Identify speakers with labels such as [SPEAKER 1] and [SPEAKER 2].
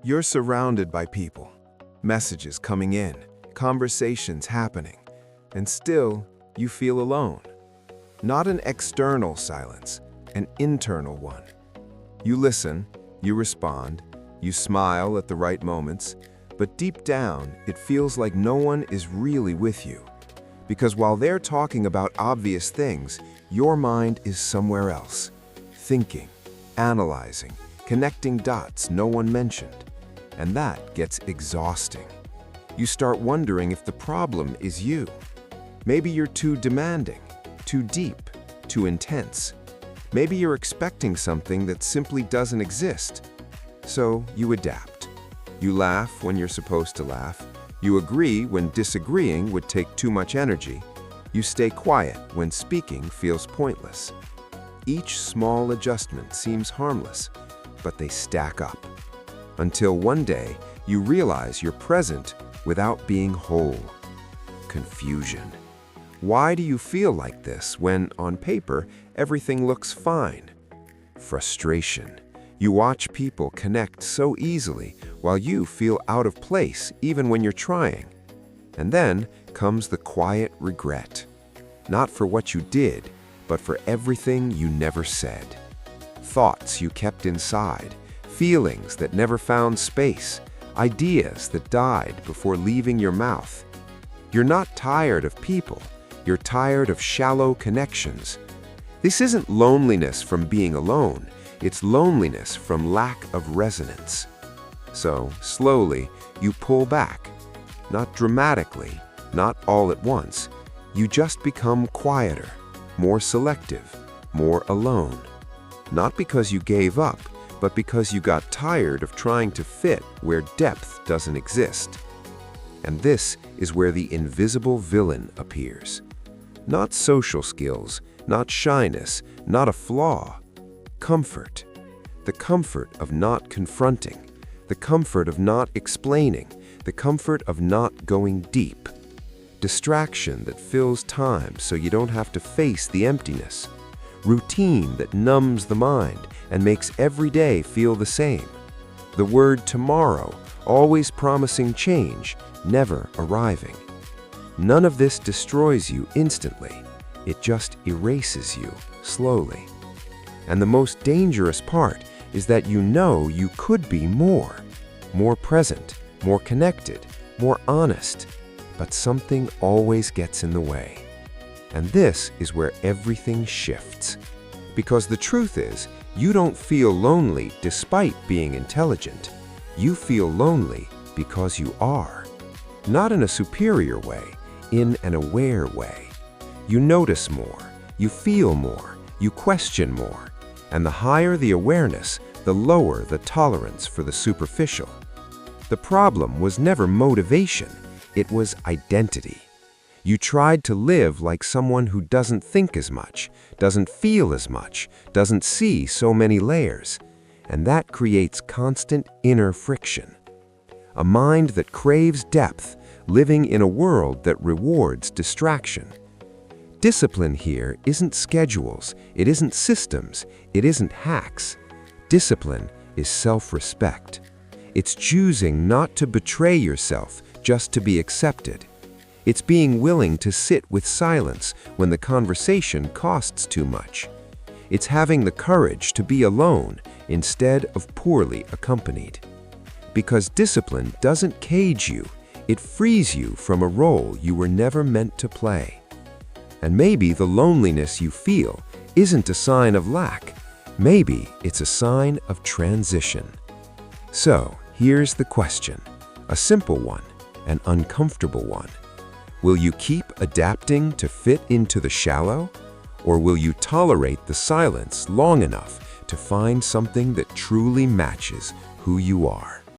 [SPEAKER 1] You're surrounded by people, messages coming in, conversations happening, and still you feel alone. Not an external silence, an internal one. You listen, you respond, you smile at the right moments, but deep down, it feels like no one is really with you. Because while they're talking about obvious things, your mind is somewhere else, thinking, analyzing, connecting dots no one mentioned. And that gets exhausting. You start wondering if the problem is you. Maybe you're too demanding, too deep, too intense. Maybe you're expecting something that simply doesn't exist. So you adapt. You laugh when you're supposed to laugh. You agree when disagreeing would take too much energy. You stay quiet when speaking feels pointless. Each small adjustment seems harmless, but they stack up. Until one day, you realize you're present without being whole. Confusion. Why do you feel like this when, on paper, everything looks fine? Frustration. You watch people connect so easily while you feel out of place even when you're trying. And then comes the quiet regret. Not for what you did, but for everything you never said. Thoughts you kept inside, feelings that never found space, ideas that died before leaving your mouth. You're not tired of people, you're tired of shallow connections. This isn't loneliness from being alone, it's loneliness from lack of resonance. So, slowly, you pull back. Not dramatically, not all at once. You just become quieter, more selective, more alone. Not because you gave up, but because you got tired of trying to fit where depth doesn't exist. And this is where the invisible villain appears. Not social skills, not shyness, not a flaw. Comfort. The comfort of not confronting, the comfort of not explaining, the comfort of not going deep. Distraction that fills time so you don't have to face the emptiness. Routine that numbs the mind and makes every day feel the same. The word tomorrow, always promising change, never arriving. None of this destroys you instantly. It just erases you slowly. And the most dangerous part is that you know you could be more present, more connected, more honest, but something always gets in the way. And this is where everything shifts. Because the truth is, you don't feel lonely despite being intelligent. You feel lonely because you are. Not in a superior way, in an aware way. You notice more, you feel more, you question more. And the higher the awareness, the lower the tolerance for the superficial. The problem was never motivation, it was identity. You tried to live like someone who doesn't think as much, doesn't feel as much, doesn't see so many layers. And that creates constant inner friction. A mind that craves depth, living in a world that rewards distraction. Discipline here isn't schedules, it isn't systems, it isn't hacks. Discipline is self-respect. It's choosing not to betray yourself just to be accepted. It's being willing to sit with silence when the conversation costs too much. It's having the courage to be alone instead of poorly accompanied. Because discipline doesn't cage you, it frees you from a role you were never meant to play. And maybe the loneliness you feel isn't a sign of lack. Maybe it's a sign of transition. So, here's the question, a simple one, an uncomfortable one. Will you keep adapting to fit into the shallow? Or will you tolerate the silence long enough to find something that truly matches who you are?